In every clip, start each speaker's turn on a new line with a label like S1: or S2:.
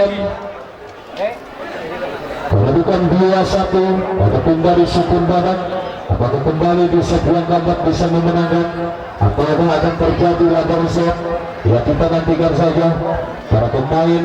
S1: poin. Kedudukan 2-1 ataupun dari Sukun Badak. Apakah kembali di set yang keempat bisa memenangkan atau akan terjadi laga reset? Ya, kita nantikan saja. Para pemain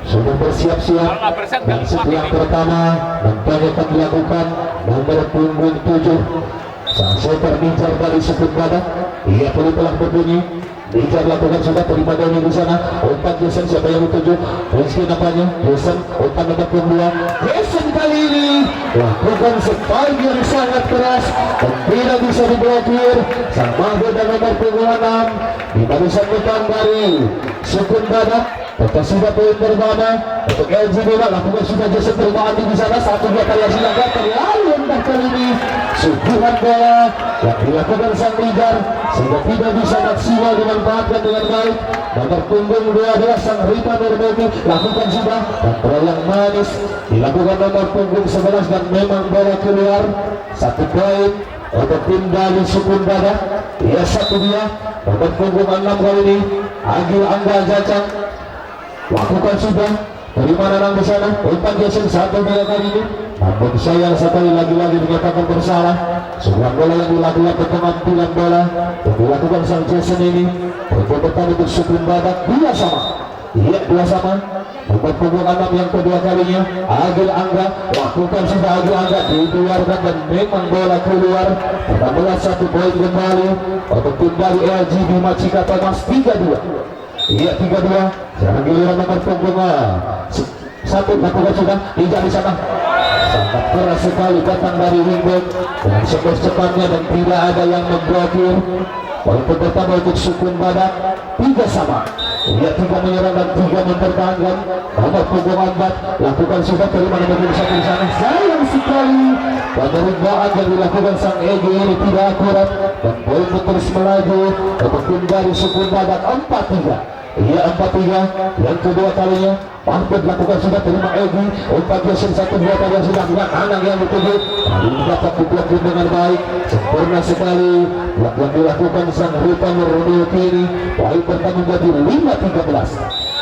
S1: sudah bersiap-siap dan set yang pertama nampaknya akan dilakukan nomor punggung 7 sang setter Ninjar dari Sukun Badak. Ia telah berbunyi. Ninjar lakukan sudah terima dari di sana. Umpan Jason, siapa yang dituju? Rizky nampaknya. Jason, umpan nomor punggung 2. Jason kali ini lakukan spike yang sangat keras dan tidak bisa diblokir. Sang Mahfud dan nomor punggung 6 di barisan depan dari Sukun Badak. Tetap sudah poin pertama untuk LG Dewa. Lakukan sudah Jason terima di sana. 1-2 kali yang silakan terlalu rendah kali ini. Sukuhan bola yang dilakukan sang Ninjar sehingga tidak bisa maksimal dimanfaatkan dengan baik. Nomor punggung 12 sang Rita Nurmedi lakukan sudah dan bola yang manis dilakukan nomor punggung 11 dan memang bola keluar. 1 poin untuk tim dari Sukun Badak. Ia 1-2 nomor punggung 6 kali ini Agil Angga Jacang lakukan sudah terima nanang di sana. Umpan Jason 1-2 kali ini, namun sayang sekali lagi-lagi dinyatakan bersalah. Sebuah bola yang dilakukan pengambilan bola yang dilakukan sang Jason ini. Untuk depan untuk Sukun Badak 2 sama. Iya, 2 sama. Nomor punggung 6 yang kedua kalinya Agil Angga lakukan sudah. Agil Angga dikeluarkan dan memang bola keluar. Pertama 1 poin kembali untuk tim dari LG Bima Cikata Mas 3-2. Iya, 3-2. Sekarang giliran nomor punggung 1 lakukan sudah. Ninjar di sana sangat keras sekali datang dari wingback dengan cepatnya dan tidak ada yang memblokir. Poin pertama untuk Sukun Badak 3 sama. Ia 3 menyerang dan 3 mempertahankan. Nomor punggung 4 lakukan sudah terima nomor 1 di sana. Sayang sekali penerimaan yang dilakukan sang Egi ini tidak akurat dan poin terus melaju untuk tim dari Sukun Badak 4-3. Ia 4-3 yang kedua kalinya. Mahfud lakukan sudah terima Egi. Umpan Jason 1-2 kali yang sudah dengan anak yang dituju. Kali ini dapat diblokir dengan baik. Sempurna sekali blok yang dilakukan sang Rita Nurmedi ini. Poin pertama menjadi 5-13.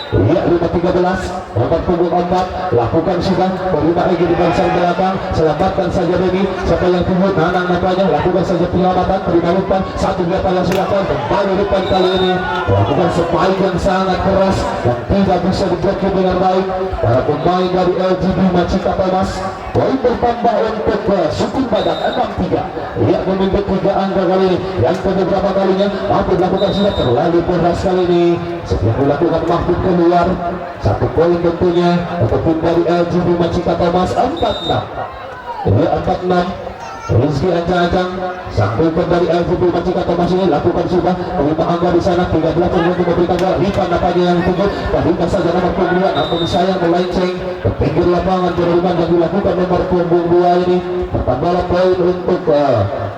S1: Iya, 5-13 nomor punggung 4 lakukan sudah terima Egi di barisan belakang. Selamatkan saja Beni. Siapa yang tunggu Nanang nampaknya lakukan saja penyelamatan. Terima umpan 1-2 kali yang silakan. Kembali depan kali ini lakukan spike yang sangat keras dan tidak bisa diblokir dengan baik. Para pemain dari LG Bima Cikata Mas. Poin bertambah untuk Sukun Badak 6-3. Ia memimpin 3 angka kali ini. Yang beberapa kalinya Mahfud lakukan sudah terlalu keras kali ini. Setiap dilakukan Mahfud keluar. 1 poin tentunya untuk tim dari LG Bima Cikata Mas 4-6. Ia 4-6. Rizky Ancang-Ancang sang pemain dari LG Bima Cikata Mas ini lakukan sudah terima angka di sana 13 untuk memberikan bola. Ripan nampaknya yang tujuh bahkan saja nomor punggung 2 namun sayang melenceng ke pinggir lapangan. Jerman yang dilakukan nomor punggung 2 ini. Pertama poin untuk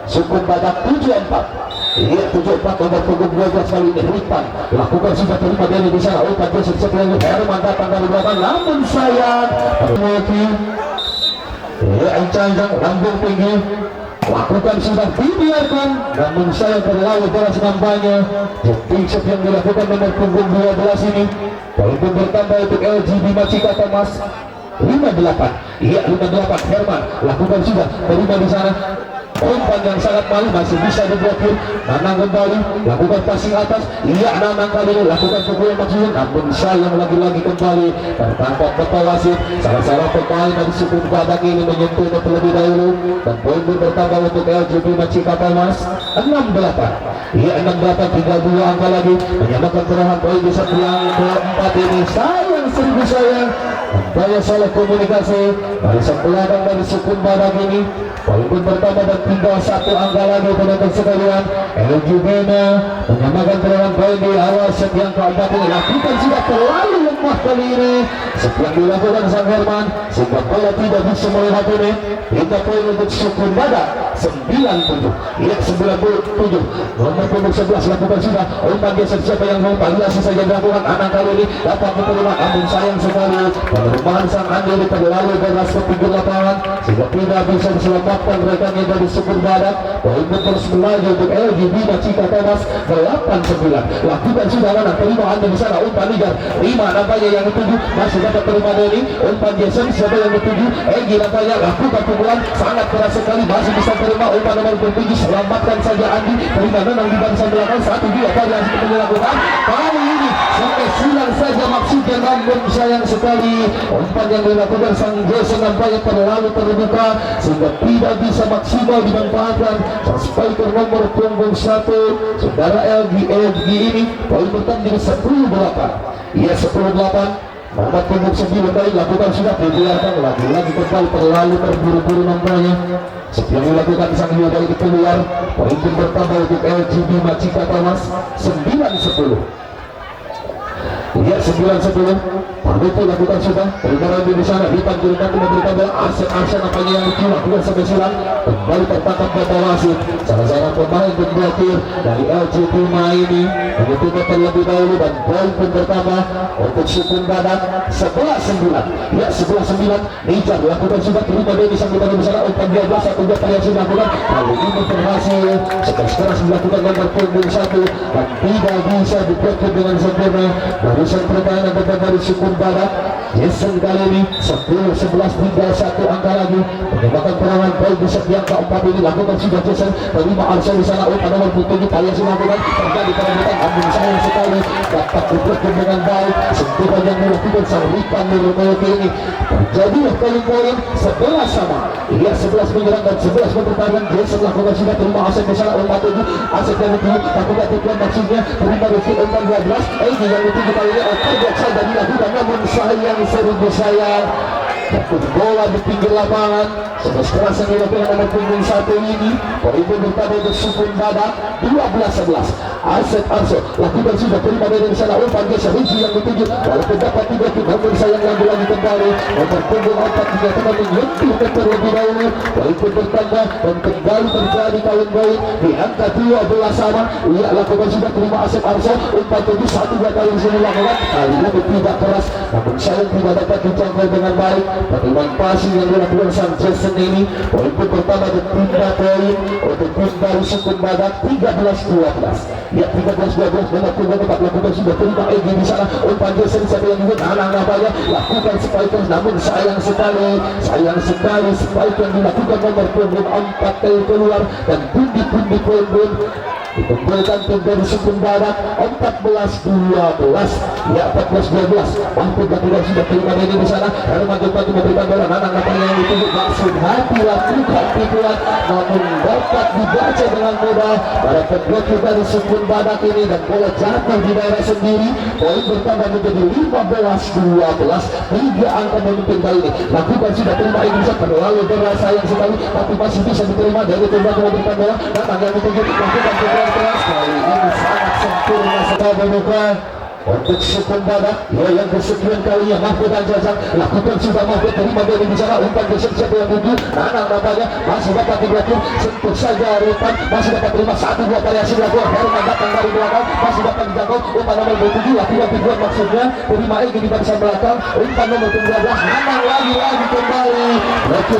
S1: Sukun Badak 7-4. Iya, 7-4 nomor punggung 12 kali ini. Ripan lakukan sudah terima dari di sana. Umpan Jason sebelum Herman datang dari belakang namun sayang Ancang-Ancang lambung tinggi lakukan sudah dibiarkan namun saya terlalu keras nampaknya. Jeting shot yang dilakukan nomor punggung 12 ini. Poin bertambah untuk LG Bima Cikata Mas 5-8. Iya, 5-8. Herman lakukan sudah terima di sana. Umpan yang sangat malu masih bisa diblokir. Nanang kembali lakukan passing atas. Iya, Nanang kali ini lakukan pukulan maksudnya namun sayang lagi-lagi kembali tertangkap betul wasit. Salah-salah pemain dari Sukun Badak ini menyentuh terlebih dahulu dan poin bertambah untuk LG Bima Cikata Mas 6-8. Iya, 6-8. 3-2 angka lagi menyamakan perolehan poin di set yang keempat ini. Sayang, seribu sayang daya salah komunikasi dari sang peladang dari Sukun Badak ini. Poin pertama dan tinggal 1 angka lagi penonton sekalian. LG Bima menyamakan perolehan poin di awal set yang keempat ini. Lakukan sudah terlalu lemah kali ini setelah dilakukan sang Herman sehingga bola tidak bisa melihat ini. Hingga poin untuk Sukun Badak 97. Iya, 97 nomor punggung 11 lakukan sudah. Umpan Jason siapa yang mau biasa saja dilakukan. Anak kali ini dapat diterima namun sayang sekali perubahan sang Andi terlalu deras ke pinggir lapangan sehingga tidak bisa diselamatkan rekannya dari Sukun Badak. Poin terus melaju untuk LGB Macika Thomas 8-9. Lakukan sudah mana terima Andi di sana, umpan ligar terima nampaknya yang dituju masih dapat terima Denny, umpan Jason siapa yang dituju Egy nampaknya lakukan pukulan sangat keras sekali, masih bisa terima umpan nomor 27, selamatkan saja Andi, terima Nanang di barisan belakang 1-2 apa yang kita lakukan kali ini sampai silang saja maksudnya, namun sayang sekali umpan yang dilakukan sang Jason nampaknya terlalu terbuka sehingga tidak bisa maksimal dimanfaatkan sang spiker nomor punggung 1 saudara LG ini. Poin bertanding 10-8 ya 10-8. Nomor punggung 9 kali lakukan sudah dibiarkan lagi-lagi kembali terlalu terburu-buru nampaknya setelah dilakukan sang Rio dari keluar. Poin bertambah untuk LGB Macika Thomas 9-10 ya 9-10. Itu lakukan sudah perkara di sana dipanggilkan memberikan bola Arsen apanya yang dilakukan sampai silang kembali tertangkap bola wasit salah pemain berblokir dari LGB ini begitu terlebih dahulu dan poin pun bertambah untuk Sukun Badak 11-9 ya 11-9. Nijar lakukan sudah terima dia bisa kita di sana umpan 12 1-2 kali yang sudah dilakukan kali ini berhasil sekeras dilakukan nomor punggung 1 dan tidak bisa diblokir dengan sempurna barusan pertahanan dari Sukun Badak. Jason kali ini 10-11 tinggal 1 angka lagi menembakkan perangan gol di set yang keempat ini lakukan sudah Jason terima Arsen di sana umpan nomor 7 kali yang dilakukan terjadi perebutan namun sayang sekali dapat diblokir dengan baik sentuhan yang dilakukan sang Ripan Nurmawati ini terjadi poin 11 sama iya 11 menyerang dan 11 bertahan. Jason lakukan sudah terima Arsen di sana umpan 7 Arsen yang dituju lakukan tujuan maksudnya terima Rufy umpan 12 Egy yang dituju kali ini otak biasa dan dilakukan namun sayang seribu sayang bola di pinggir lapangan sekeras yang dilakukan nomor punggung 1 ini. Poin bertambah untuk Sukun Badak 12-11. Arsen lakukan sudah terima dari sana umpan geser Rifki yang dituju walaupun dapat 3 namun sayang lagi kembali nomor punggung 4 juga teman menyentuh terlebih dahulu. Poin bertambah dan kembali terjadi poin di angka 12 sama. Ia lakukan sudah terima Arsen umpan 7 1-2 kali yang sudah dilakukan kali ini tidak keras namun sayang tidak dapat dijangkau dengan baik. Pertemuan passing yang dilakukan sang Jason ini. Poin pun pertama dan 3 poin untuk tim baru Sukun Badak 13-12 ya 13-12 nomor punggung 4 lakukan sudah terima Egy di sana umpan Jason siapa yang dibuat anak nampaknya lakukan spiker namun sayang sekali spiker yang dilakukan nomor punggung 4 kali keluar dan pundi-pundi poin pun dikumpulkan tim dari Sukun Badak 14-12 ya 14-12. Mampu tidak sudah terima ini di sana Herman Jepang memberikan bola Nanang nampaknya yang dituju maksud hati lakukan pikulan namun dapat dibaca dengan mudah pada pemblokir dari Sukun Badak ini dan bola jatuh di daerah sendiri. Poin bertambah menjadi 15-12 3 angka memimpin kali ini lakukan sudah terima Indonesia terlalu deras sayang sekali tapi masih bisa diterima dari tim yang memberikan bola Nanang yang dituju lakukan pikulan keras kali ini sangat sempurna sekali untuk Sukun Badak yang kesekian kalinya Mahfud Anjazak lakukan sudah Mahfud terima dari bicara umpan geser siapa yang tuju Nanang nampaknya masih dapat diblokir sentuh saja Ripan masih dapat terima 1-2 variasi dilakukan Herman datang dari belakang masih dapat dijangkau umpan nomor 27 lakukan tujuan maksudnya terima Egy di barisan belakang umpan nomor 12 Nanang lagi kembali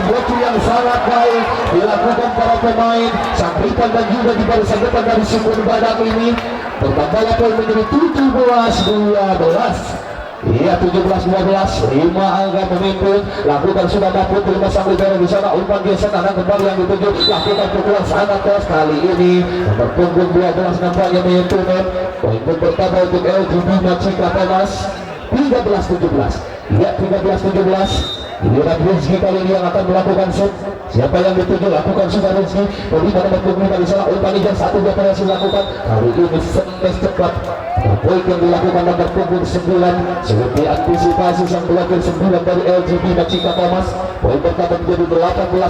S1: blokir yang sangat baik dilakukan para pemain sang Ripan dan juga di barisan depan dari Sukun Badak ini. Bertambahlah poin menjadi 17-12 iya 17-12 5 angka pemimpin lakukan sudah Mahfud terima sang libero di sana umpan geser Nanang kembali yang dituju lakukan pukulan sangat keras kali ini nomor punggung 12 nampaknya menyentuh net. Poin pun bertambah untuk LGB Macika Thomas 13-17 iya 13-17. Inilah Rizky kali ini yang akan melakukan shoot. Siapa yang dituju lakukan sudah Rizky. Terima nomor punggung dari sana umpan Ijan 1-2 kali yang dilakukan kali ini semes cepat. Poin yang dilakukan nomor punggung 9 seperti antisipasi sang blokir 9 dari LGB Macika Thomas. Poin pertama menjadi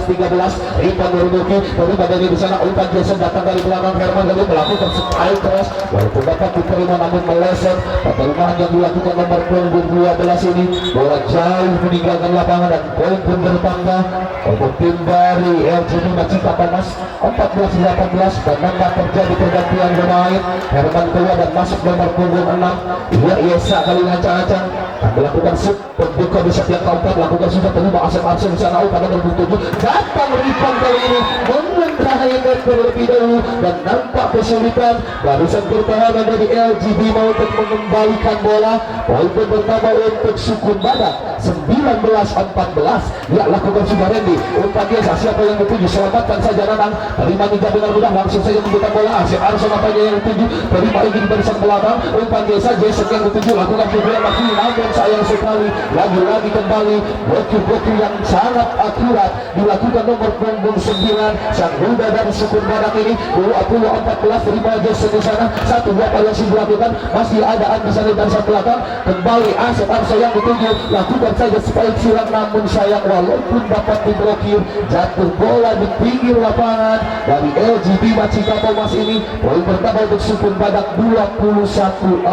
S1: 18-13. Ripan Nurmawati terima dari di sana umpan Jason datang dari belakang Herman lalu melakukan spike cross walaupun dapat diterima namun meleset. Pertemuan yang dilakukan nomor punggung 12 ini bola jauh meninggalkan lapangan dan poin pun bertambah untuk tim dari LGB Macika Thomas 14-18 dan nampak terjadi pergantian pemain. Herman keluar dan masuk nomor punggung 6 Yesa kali ngacang-ngacang melakukan shoot pembuka di set yang keempat, lakukan sudah terima Asep Arsen di sana pada nomor 7 datang Rifan kali ini mengendarai net terlebih dahulu dan nampak kesulitan barisan pertahanan dari LGB mau untuk mengembalikan bola. Poin pertama untuk Sukun Badak 19-14. Ya, lakukan sudah Randy umpan biasa, siapa yang dituju selamatkan saja Nanang, terima Ninja dengan mudah langsung saja membuka bola. Asep Arsen apanya yang dituju, terima ingin barisan belakang umpan biasa, Jason yang dituju lakukan kedua lagi, namun sayang sekali lagi-lagi kembali blokir yang sangat akurat dilakukan nomor punggung 9 sang muda dari Sukun Badak ini. 20-14 terima Jason di sana, 1-2 variasi dilakukan, masih ada Andi sana dari sang belakang, kembali Asep Arsen yang dituju, lakukan saja spike silang, namun sayang walaupun dapat diblokir, jatuh bola di pinggir lapangan dari LGB Macika Thomas ini. Poin pertama untuk Sukun Badak 21-14.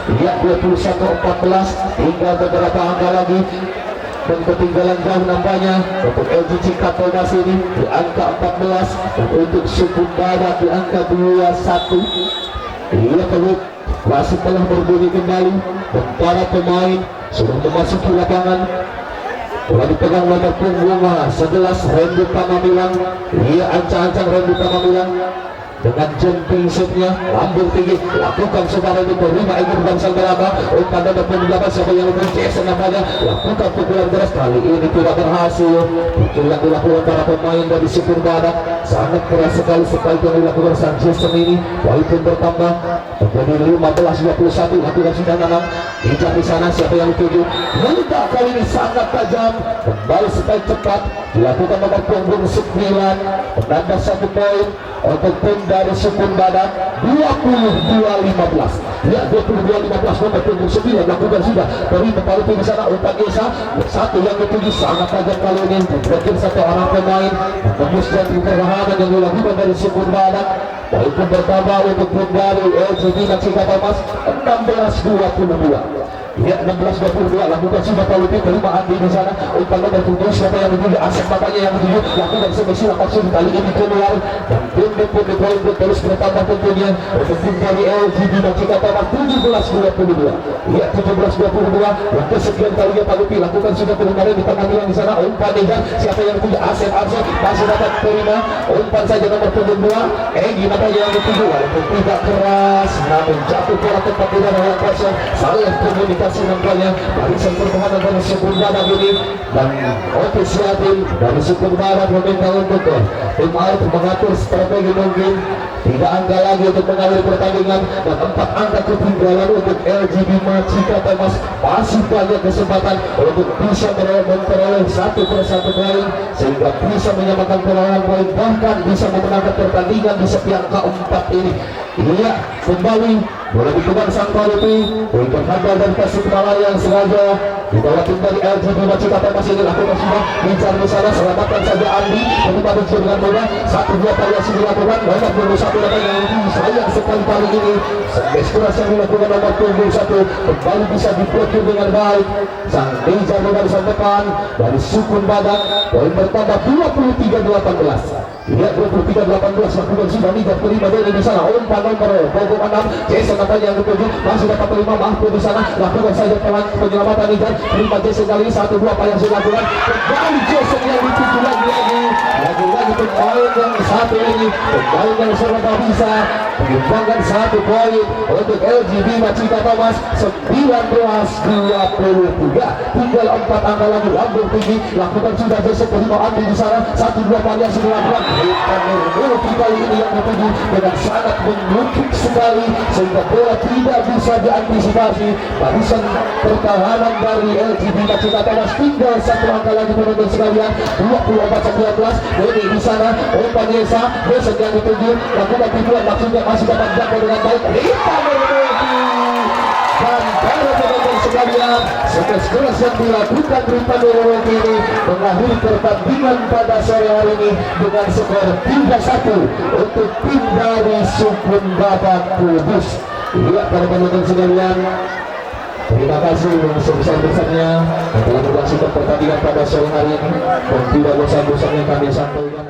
S1: Lihat 21-14, tinggal beberapa angka lagi dan ketinggalan jauh nampaknya untuk LG Cika Thomas ini di angka 14 dan untuk Sukun Badak di angka 21. Ia perlu wasit telah berbunyi kembali dan para pemain sudah memasuki lapangan. Bola dipegang nomor punggung 11 Randy Pamamilang. Ia ancang-ancang Randy Pamamilang dengan jumping shootnya lambung tinggi, lakukan sebarang itu terima ingin bangsal belakang umpan dan pendapat siapa yang lebih Jason namanya, lakukan pukulan deras kali ini tidak berhasil. Pukulan dilakukan para pemain dari Sukun Badak sangat keras sekali yang dilakukan sang Jason ini. Poin pun bertambah menjadi 15-21. lakukan sudah Nanang hijab di sana, siapa yang dituju mudah kali ini sangat tajam, kembali sekali cepat dilakukan nomor punggung 9 menambah 1 poin untuk tim dari Sukun Badak 22-15. Ya, 22-15 nomor punggung 9 lakukan sudah dari kembali di sana umpan Esa, satu yang dituju sangat tajam kali ini mungkin satu orang pemain tembus dari pertahanan yang dilakukan dari Sukun Badak. Poin pun bertambah untuk tim dari LGB Macika Thomas 16-22. Ya, 16-22 lakukan sudah Paulipi, terima Andi di sana umpan nomor 7 siapa yang dituju Asep bapaknya yang dituju, lakukan semisi langsung kali ini keluar dan tim pun terus bertambah tentunya untuk tim dari LGB Macika Thomas 17-22. Ya, 17-22 yang kesekian kalinya Paulipi lakukan sudah kemarin di pengambilan di sana umpan Dejan, siapa yang dituju Asep Arsen masih dapat terima umpan saja nomor 2 gimana yang dituju walaupun tidak keras namun jatuh bola tempat tidak ada yang kosong. Salah komunikasi nampaknya barisan pertahanan dari Sukun Badak ini dan ofisiatif dari Sukun Badak meminta untuk tim out mengatur strategi mungkin tidak angka lagi untuk mengalir pertandingan dan 4 angka ketinggalan untuk LGB Macika Thomas. Masih banyak kesempatan untuk bisa memperoleh 1 per 1 poin sehingga bisa menyamakan perolehan poin bahkan bisa memenangkan pertandingan di setiap keempat ini. Iya, kembali boleh dikeluar sang Paulipi, poin terhandal dari Tasikmalaya yang sengaja dibawa tim dari LGB Macika Thomas ini lakukan sudah bincang di sana, selamatkan saja Andi menikmati dengan mudah 1-2 variasi dilakukan nomor punggung 1 yang sayang sekali kali ini keras yang dilakukan nomor punggung 1 kembali bisa diblokir dengan baik sang Deja dari depan dari Sukun Badak. Poin bertambah 23-18. Lihat 23-18 lakukan sudah Nija terima dari di sana umpan nomor punggung 6 Jason namanya yang dituju masih dapat terima Mahfud di sana, lakukan saja penyelamatan Nija terima Jason kali ini 1-2 apa yang sudah dilakukan kembali Jason yang dituju lagi pemain yang satu ini pemain yang serba bisa menyumbangkan 1 poin untuk LGB Macika Thomas 19-23. Tinggal 4 angka lagi lambung tinggi lakukan sudah Jason terima Andi di sana 1-2 variasi dilakukan kali ini yang dituju dengan sangat menukik sekali sehingga bola tidak bisa diantisipasi barisan pertahanan dari LGB Macika Thomas. Tinggal 1 angka lagi penonton sekalian 24-19. Ini di sana umpan Yesa yang dituju lakukan tujuan maksudnya masih dapat jangkau dengan baik dan para penonton sekalian sekeras yang dilakukan Rita Nurwati ini mengakhiri pertandingan pada sore hari ini dengan skor 3-1 untuk tim dari Sukun Badak Kudus. Iya, para penonton sekalian, terima kasih yang sebesar-besarnya yang telah menyaksikan pertandingan pada sore hari ini dan tidak bosan-bosannya kami sampaikan.